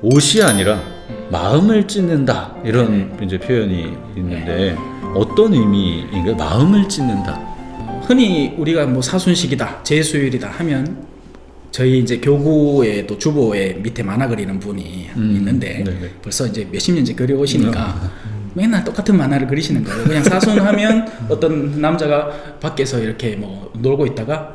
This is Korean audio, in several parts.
옷이 아니라 마음을 찢는다 이런 이제 표현이 있는데 어떤 의미인가요? 마음을 찢는다. 흔히 우리가 뭐 사순식이다, 제수일이다 하면 저희 이제 교구에도 주보에 밑에 만화 그리는 분이 있는데 네네. 벌써 이제 몇십 년째 그려오시니까 맨날 똑같은 만화를 그리시는 거예요. 그냥 사순하면 어떤 남자가 밖에서 이렇게 뭐 놀고 있다가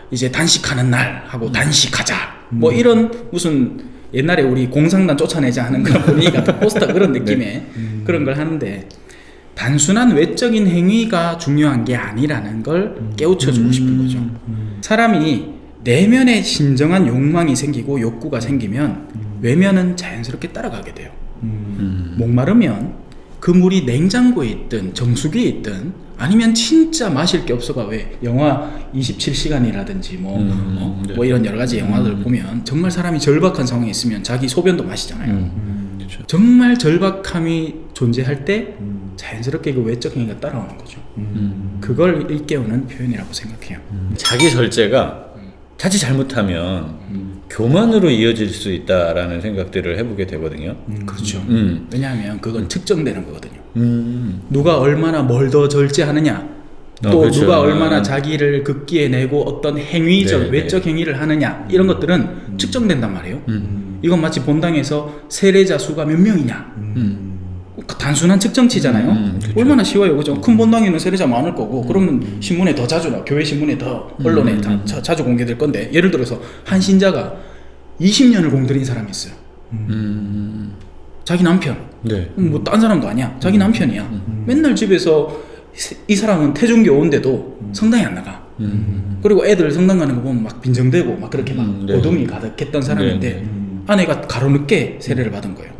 이제 단식하는 날 하고 단식하자 뭐 이런 무슨 옛날에 우리 공상단 쫓아내자 하는 그런 분위기 같은 포스터 그런 느낌의 그런 걸 하는데 단순한 외적인 행위가 중요한 게 아니라는 걸 깨우쳐주고 싶은 거죠. 사람이 내면에 진정한 욕망이 생기고 욕구가 생기면 외면은 자연스럽게 따라가게 돼요. 목마르면 그 물이 냉장고에 있든 정수기에 있든 아니면 진짜 마실 게 없어가 왜 영화 27시간이라든지 뭐 이런 여러 가지 영화들 보면 정말 사람이 절박한 상황에 있으면 자기 소변도 마시잖아요. 그렇죠. 정말 절박함이 존재할 때 자연스럽게 그 외적 행위가 따라오는 거죠. 그걸 일깨우는 표현이라고 생각해요. 자기 절제가 자칫 잘못하면 교만으로 이어질 수 있다라는 생각들을 해보게 되거든요. 그렇죠. 왜냐하면 그건 측정되는 거거든요. 누가 얼마나 뭘 더 절제하느냐, 또 그렇죠. 누가 얼마나 자기를 극기에 내고 어떤 행위적, 네, 외적 행위를 하느냐 이런 것들은 측정된단 말이에요. 이건 마치 본당에서 세례자 수가 몇 명이냐 단순한 측정치잖아요. 그렇죠. 얼마나 쉬워요, 그죠? 큰 본당에는 세례자 많을 거고 그러면 신문에 더 자주 나, 교회 신문에 더 언론에 자주 공개될 건데 예를 들어서 한 신자가 20년을 공들인 사람이 있어요. 자기 남편, 네. 뭐 딴 사람도 아니야. 자기 남편이야. 맨날 집에서 이 사람은 태중교인데도 성당에 안 나가. 그리고 애들 성당 가는 거 보면 막 빈정대고 막 그렇게 막 네. 어둠이 가득했던 사람인데 네. 아내가 가로늦게 세례를 받은 거예요.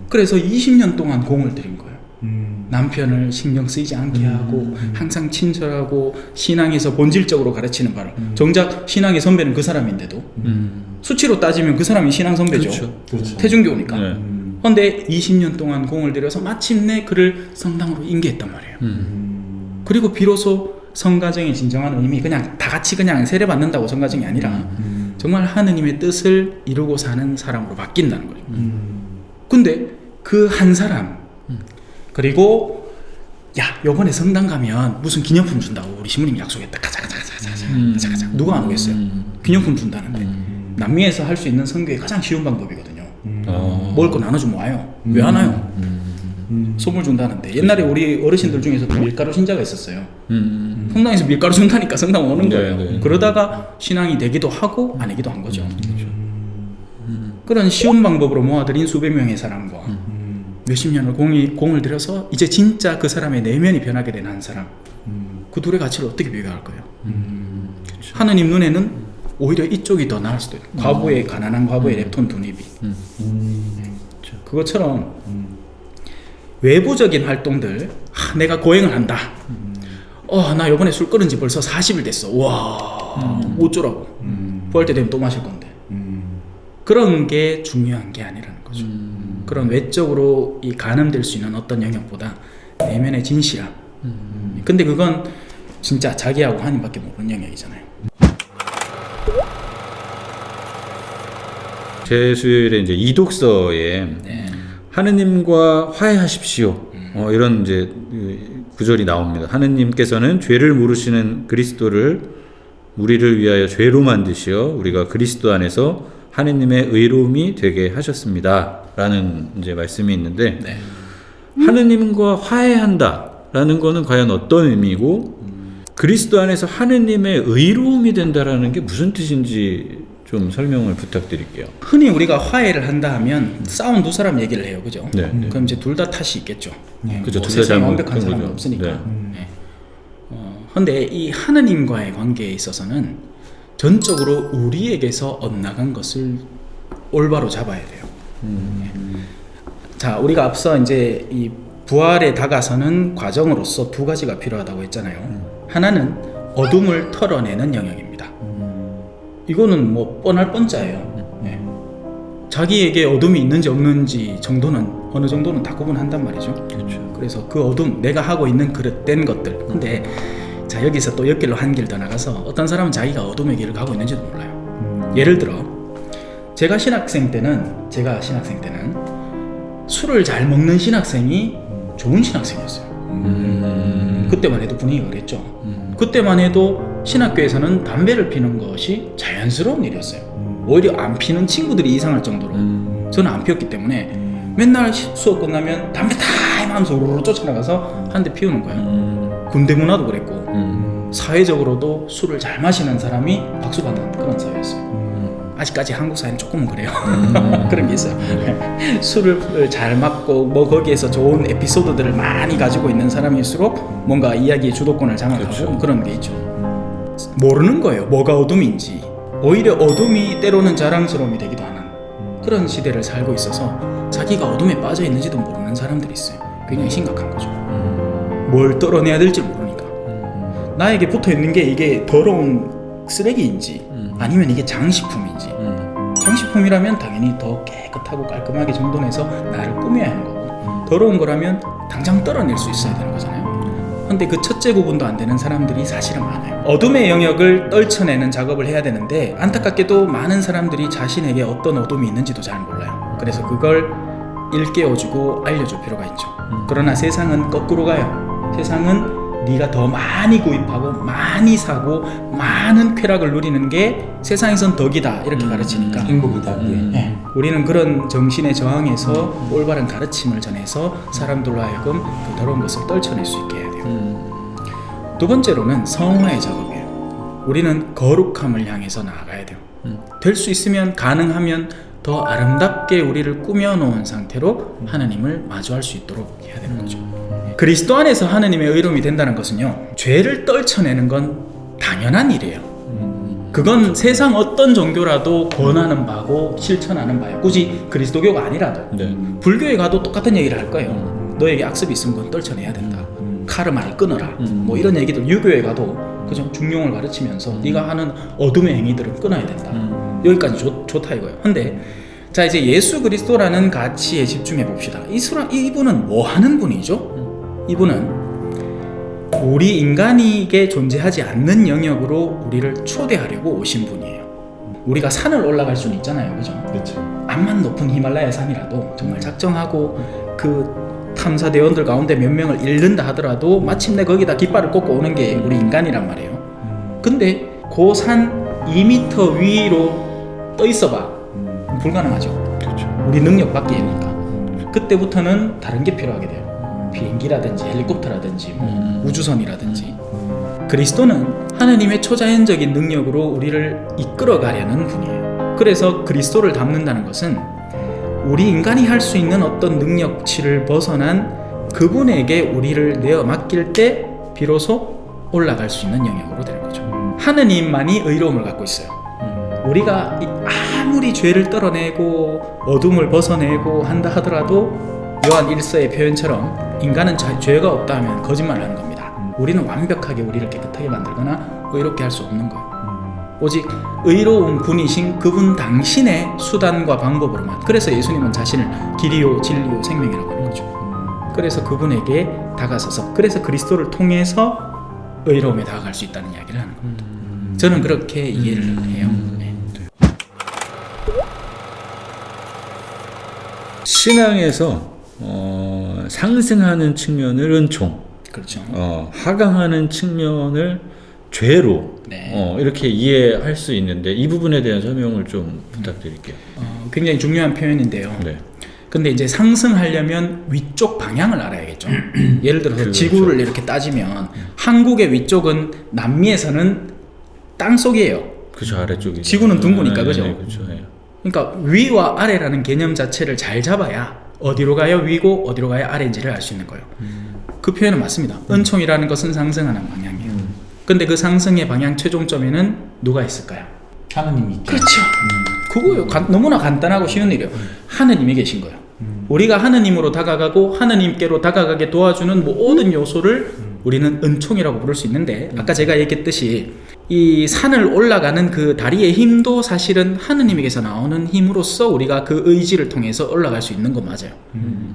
그래서 20년 동안 공을 들인 거예요. 남편을 신경 쓰이지 않게 하고 항상 친절하고 신앙에서 본질적으로 가르치는 바를 정작 신앙의 선배는 그 사람인데도 수치로 따지면 그 사람이 신앙 선배죠. 그렇죠. 태중교니까. 네. 그런데 20년 동안 공을 들여서 마침내 그를 성당으로 인계했단 말이에요. 그리고 비로소 성가정의 진정한 의미, 그냥 다 같이 그냥 세례 받는다고 성가정이 아니라 정말 하느님의 뜻을 이루고 사는 사람으로 바뀐다는 거죠. 근데 그 한 사람, 그리고 야 요번에 성당 가면 무슨 기념품 준다고 우리 신부님이 약속했다. 가자. 누가 안 오겠어요? 기념품 준다는데 남미에서 할 수 있는 선교의 가장 쉬운 방법이거든요. 먹을 거 나눠주면 와요. 왜 안 와요? 선물 준다는데 옛날에 우리 어르신들 중에서도 밀가루 신자가 있었어요. 성당에서 밀가루 준다니까 성당 오는 거예요. 네. 그러다가 신앙이 되기도 하고 아니기도 한 거죠. 그런 쉬운 방법으로 모아들인 수백 명의 사람과 몇십 년을 공을 들여서 이제 진짜 그 사람의 내면이 변하게 된 한 사람, 그 둘의 가치를 어떻게 비교할 거예요? 그렇죠. 하느님 눈에는 오히려 이쪽이 더 나을 수도 있고 과부의 가난한 과부의 랩톤 두뇌비 그것처럼 외부적인 활동들, 내가 고행을 한다. 나 이번에 술 끊은 지 벌써 40일 됐어. 와, 어쩌라고. 부활 때 되면 또 마실 건데. 그런 게 중요한 게 아니라는 거죠. 그런 외적으로 이 가늠될 수 있는 어떤 영역보다 내면의 진실함. 근데 그건 진짜 자기하고 하나님밖에 모르는 영역이잖아요. 제 수요일에 이제 이독서에 하느님과 화해하십시오. 이런 이제 구절이 나옵니다. 하느님께서는 죄를 모르시는 그리스도를 우리를 위하여 죄로 만드시어 우리가 그리스도 안에서 하느님의 의로움이 되게 하셨습니다. 라는 이제 말씀이 있는데 하느님과 화해한다라는 거는 과연 어떤 의미고 그리스도 안에서 하느님의 의로움이 된다라는 게 무슨 뜻인지 좀 설명을 부탁드릴게요. 흔히 우리가 화해를 한다 하면 싸운 두 사람 얘기를 해요, 그죠? 네. 그럼 이제 둘 다 탓이 있겠죠. 그죠. 뭐 둘 다 세상에 잘못한 완벽한 사람은 거죠. 없으니까. 그런데 이 하느님과의 관계에 있어서는 전적으로 우리에게서 엇나간 것을 올바로 잡아야 돼요. 자, 우리가 앞서 이제 이 부활에 다가서는 과정으로서 두 가지가 필요하다고 했잖아요. 하나는 어둠을 털어내는 영역입니다. 이거는 뭐 뻔할 뻔짜예요. 자기에게 어둠이 있는지 없는지 정도는 어느 정도는 다 구분한단 말이죠. 그렇죠. 그래서 그 어둠, 내가 하고 있는 그릇된 것들. 근데 자 여기서 또 옆길로 한 길 더 나가서 어떤 사람은 자기가 어둠의 길을 가고 있는지도 몰라요. 예를 들어 제가 신학생 때는 술을 잘 먹는 신학생이 좋은 신학생이었어요. 그때만 해도 분위기가 그랬죠. 그때만 해도 신학교에서는 담배를 피는 것이 자연스러운 일이었어요. 오히려 안 피는 친구들이 이상할 정도로 저는 안 피웠기 때문에 맨날 수업 끝나면 담배 타임 하면서 우르르 쫓아나가서 한 대 피우는 거예요. 군대 문화도 그랬고 사회적으로도 술을 잘 마시는 사람이 박수받는 그런 사회였어요. 아직까지 한국 사회는 조금은 그래요. 그런 게 있어요. 술을 잘 맞고 뭐 거기에서 좋은 에피소드들을 많이 가지고 있는 사람일수록 뭔가 이야기의 주도권을 장악하고 그렇죠. 그런 게 있죠. 모르는 거예요. 뭐가 어둠인지. 오히려 어둠이 때로는 자랑스러움이 되기도 하는 그런 시대를 살고 있어서 자기가 어둠에 빠져 있는지도 모르는 사람들이 있어요. 굉장히 심각한 거죠. 뭘 떨어내야 될지 모르니까. 나에게 붙어 있는 게 이게 더러운 쓰레기인지 아니면 이게 장식품인지. 장식품이라면 당연히 더 깨끗하고 깔끔하게 정돈해서 나를 꾸며야 하는 거고, 더러운 거라면 당장 떨어낼 수 있어야 되는 거잖아요. 근데 그 첫째 구분도 안 되는 사람들이 사실은 많아요. 어둠의 영역을 떨쳐내는 작업을 해야 되는데 안타깝게도 많은 사람들이 자신에게 어떤 어둠이 있는지도 잘 몰라요. 그래서 그걸 일깨워주고 알려줄 필요가 있죠. 그러나 세상은 거꾸로 가요. 세상은 네가 더 많이 구입하고 많이 사고 많은 쾌락을 누리는 게 세상에선 덕이다 이렇게 가르치니까 행복이다. 네. 우리는 그런 정신에 저항해서 올바른 가르침을 전해서 사람들로 하여금 그 더러운 것을 떨쳐낼 수 있게 해야 돼요. 두 번째로는 성화의 작업이에요. 우리는 거룩함을 향해서 나아가야 돼요. 될 수 있으면 가능하면 더 아름답게 우리를 꾸며놓은 상태로 하나님을 마주할 수 있도록 해야 되는 거죠. 그리스도 안에서 하나님의 의로움이 된다는 것은요, 죄를 떨쳐내는 건 당연한 일이에요. 그건 세상 어떤 종교라도 권하는 바고 실천하는 바예요. 굳이 그리스도교가 아니라도 네. 불교에 가도 똑같은 얘기를 할 거예요. 너에게 악습이 있으면 그건 떨쳐내야 된다. 카르마를 끊어라. 뭐 이런 얘기들. 유교에 가도 그죠? 중용을 가르치면서 네가 하는 어둠의 행위들을 끊어야 된다. 여기까지 좋다 이거예요. 근데 자, 이제 예수 그리스도라는 가치에 집중해 봅시다. 이분은 뭐 하는 분이죠? 이분은 우리 인간에게 존재하지 않는 영역으로 우리를 초대하려고 오신 분이에요. 우리가 산을 올라갈 수는 있잖아요, 그죠? 그렇죠. 암만 높은 히말라야 산이라도 정말 작정하고 그 탐사대원들 가운데 몇 명을 잃는다 하더라도 마침내 거기다 깃발을 꽂고 오는 게 우리 인간이란 말이에요. 근데 그 산 2m 위로 떠 있어봐. 불가능하죠. 그렇죠. 우리 능력 밖이니까. 그때부터는 다른 게 필요하게 돼요. 비행기라든지 헬리콥터라든지 뭐 우주선이라든지. 그리스도는 하나님의 초자연적인 능력으로 우리를 이끌어가려는 분이에요. 그래서 그리스도를 닮는다는 것은 우리 인간이 할 수 있는 어떤 능력치를 벗어난 그분에게 우리를 내어 맡길 때 비로소 올라갈 수 있는 영역으로 되는 거죠. 하느님만이 의로움을 갖고 있어요. 우리가 아무리 죄를 떨어내고 어둠을 벗어내고 한다 하더라도 요한 1서의 표현처럼 인간은 죄가 없다 하면 거짓말을 하는 겁니다. 우리는 완벽하게 우리를 깨끗하게 만들거나 의롭게 할 수 없는 거예요. 오직 의로운 분이신 그분 당신의 수단과 방법으로만. 그래서 예수님은 자신을 길이요 진리요 생명이라고 하는 거죠. 그래서 그분에게 다가서서, 그래서 그리스도를 통해서 의로움에 다가갈 수 있다는 이야기를 하는 겁니다. 저는 그렇게 이해를 해요. 네. 신앙에서 상승하는 측면을 은총, 그렇죠. 하강하는 측면을 죄로 네. 이렇게 이해할 수 있는데 이 부분에 대한 설명을 좀 부탁드릴게요. 굉장히 중요한 표현인데요. 네. 근데 이제 상승하려면 위쪽 방향을 알아야겠죠. 예를 들어서 그렇죠. 지구를 이렇게 따지면 한국의 위쪽은 남미에서는 땅 속이에요. 그죠, 아래쪽이. 지구는 둥그니까, 그죠? 네, 그렇죠. 네. 그러니까 위와 아래라는 개념 자체를 잘 잡아야 어디로 가야 위고 어디로 가야 아래인지를 알 수 있는 거예요. 그 표현은 맞습니다. 은총이라는 것은 상승하는 방향이에요. 근데 그 상승의 방향 최종점에는 누가 있을까요? 하나님이 있죠. 그렇죠. 그거요. 너무나 간단하고 쉬운 일이에요. 하느님이 계신 거예요. 우리가 하느님으로 다가가고 하느님께로 다가가게 도와주는 모든 요소를 우리는 은총이라고 부를 수 있는데, 아까 제가 얘기했듯이 이 산을 올라가는 그 다리의 힘도 사실은 하느님에게서 나오는 힘으로써 우리가 그 의지를 통해서 올라갈 수 있는 건 맞아요.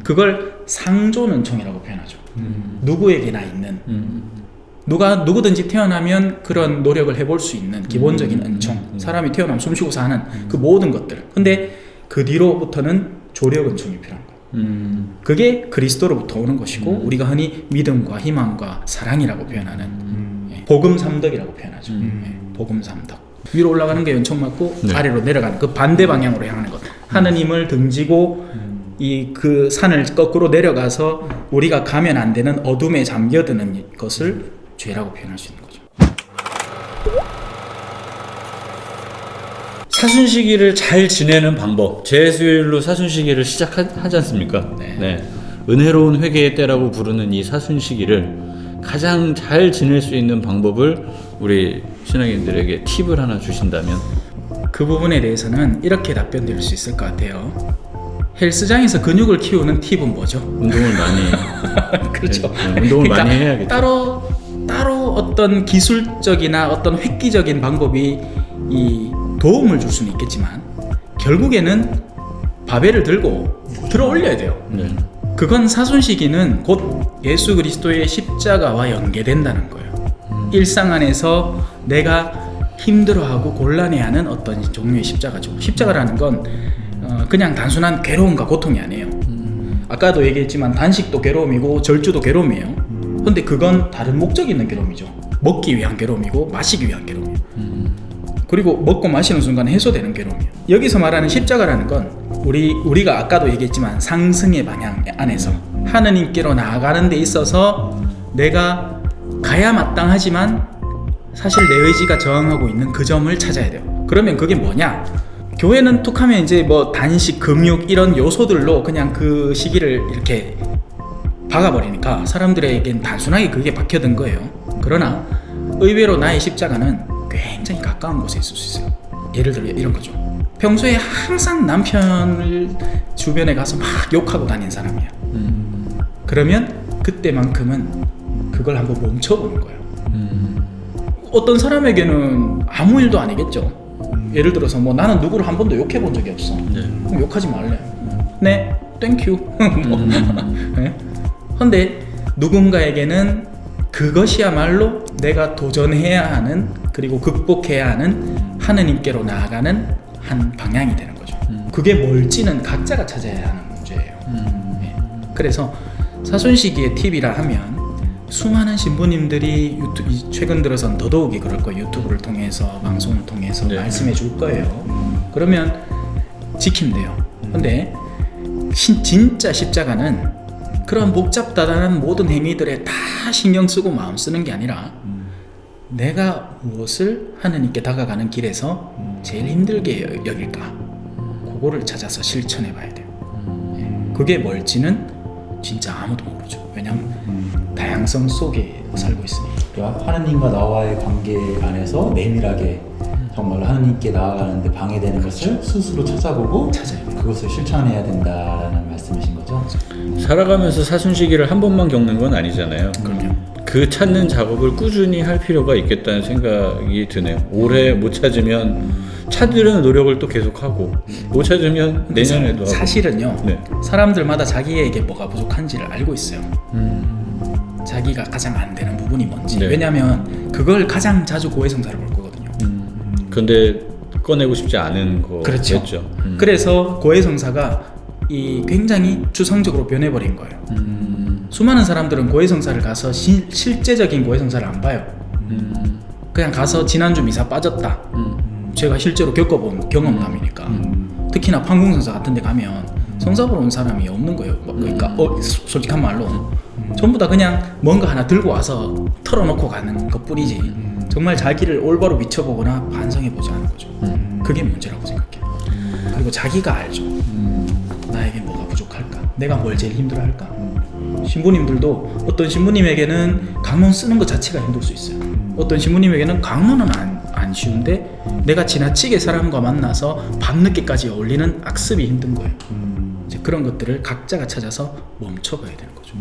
그걸 상존 은총이라고 표현하죠. 누구에게나 있는. 누구든지 태어나면 그런 노력을 해볼 수 있는 기본적인 은총, 사람이 태어나면 숨쉬고 사는 그 모든 것들. 근데 그 뒤로부터는 조력 은총이 필요한 거예요. 그게 그리스도로부터 오는 것이고 우리가 흔히 믿음과 희망과 사랑이라고 표현하는 복음 삼덕이라고 표현하죠. 복음 삼덕. 위로 올라가는 게 은총 맞고 네. 아래로 내려가는 그 반대 방향으로 향하는 것. 하느님을 등지고 이 그 산을 거꾸로 내려가서 우리가 가면 안 되는 어둠에 잠겨드는 것을 죄라고 표현할 수 있는 거죠. 사순시기를 잘 지내는 방법. 제수일로 사순시기를 시작하지 않습니까? 네. 은혜로운 회개의 때라고 부르는 이 사순시기를 가장 잘 지낼 수 있는 방법을 우리 신앙인들에게 팁을 하나 주신다면? 그 부분에 대해서는 이렇게 답변 드릴 수 있을 것 같아요. 헬스장에서 근육을 키우는 팁은 뭐죠? 운동을 많이 그렇죠. 운동을 많이 해야겠죠. 따로 어떤 기술적이나 어떤 획기적인 방법이 이 도움을 줄 수는 있겠지만 결국에는 바벨을 들고 들어 올려야 돼요. 네. 그건 사순시기는 곧 예수 그리스도의 십자가와 연계된다는 거예요. 일상 안에서 내가 힘들어하고 곤란해하는 어떤 종류의 십자가죠. 십자가라는 건 그냥 단순한 괴로움과 고통이 아니에요. 아까도 얘기했지만 단식도 괴로움이고 절주도 괴로움이에요. 근데 그건 다른 목적이 있는 괴로움이죠. 먹기 위한 괴로움이고 마시기 위한 괴로움이에요. 그리고 먹고 마시는 순간 해소되는 괴로움이에요. 여기서 말하는 십자가라는 건 우리가 아까도 얘기했지만 상승의 방향 안에서 하느님께로 나아가는 데 있어서 내가 가야 마땅하지만 사실 내 의지가 저항하고 있는 그 점을 찾아야 돼요. 그러면 그게 뭐냐? 교회는 툭하면 이제 뭐 단식, 금욕 이런 요소들로 그냥 그 시기를 이렇게 박아버리니까 사람들에겐 단순하게 그게 박혀든 거예요. 그러나 의외로 나의 십자가는 굉장히 가까운 곳에 있을 수 있어요. 예를 들어 이런 거죠. 평소에 항상 남편을 주변에 가서 막 욕하고 다닌 사람이야. 그러면 그때만큼은 그걸 한번 멈춰보는 거예요. 어떤 사람에게는 아무 일도 아니겠죠. 예를 들어서 뭐 나는 누구를 한 번도 욕해본 적이 없어. 그럼 욕하지 말래. 네, 땡큐. 네? 근데 누군가에게는 그것이야말로 내가 도전해야 하는 그리고 극복해야 하는 하느님께로 나아가는 한 방향이 되는 거죠. 그게 뭘지는 각자가 찾아야 하는 문제예요. 네. 그래서 사순시기의 팁이라 하면 수많은 신부님들이 최근 들어선 더더욱이 그럴 거예요. 유튜브를 통해서 방송을 통해서 네. 말씀해 줄 거예요. 그러면 지킨대요. 근데 진짜 십자가는 그런 복잡다단한 모든 행위들에 다 신경 쓰고 마음 쓰는 게 아니라 내가 무엇을 하느님께 다가가는 길에서 제일 힘들게 여길까? 그거를 찾아서 실천해 봐야 돼요. 그게 뭘지는 진짜 아무도 모르죠. 왜냐하면 다양성 속에 살고 있으니까. 그러니까 하느님과 나와의 관계 안에서 내밀하게 정말 하느님께 나아가는데 방해되는 것을 스스로 찾아보고 찾아야 돼요. 그것을 실천해야 된다는 말씀이신 거죠? 살아가면서 사순시기를 한 번만 겪는 건 아니잖아요. 그럼요. 그 찾는 작업을 꾸준히 할 필요가 있겠다는 생각이 드네요. 올해 못 찾으면 찾으려는 노력을 또 계속하고 못 찾으면 내년에도 하고. 사실은요. 네. 사람들마다 자기에게 뭐가 부족한지를 알고 있어요. 자기가 가장 안 되는 부분이 뭔지. 네. 왜냐하면 그걸 가장 자주 고해성사를 볼 거거든요. 근데 꺼내고 싶지 않은 그렇죠. 거겠죠. 그래서 고해성사가 굉장히 추상적으로 변해버린 거예요. 수많은 사람들은 고해성사를 가서 실제적인 고해성사를 안 봐요. 그냥 가서 지난주 미사 빠졌다. 제가 실제로 겪어본 경험담이니까. 특히나 판공성사 같은 데 가면 성사 보러 온 사람이 없는 거예요. 그러니까 솔직한 말로 전부 다 그냥 뭔가 하나 들고 와서 털어놓고 가는 것뿐이지 정말 자기를 올바로 미쳐보거나 반성해보지 않은 거죠. 그게 문제라고 생각해요. 그리고 자기가 알죠. 나에게 뭐가 부족할까? 내가 뭘 제일 힘들어할까? 신부님들도 어떤 신부님에게는 강론 쓰는 것 자체가 힘들 수 있어요. 어떤 신부님에게는 강론은 안 쉬운데 내가 지나치게 사람과 만나서 밤늦게까지 어울리는 악습이 힘든 거예요. 이제 그런 것들을 각자가 찾아서 멈춰봐야 되는 거죠.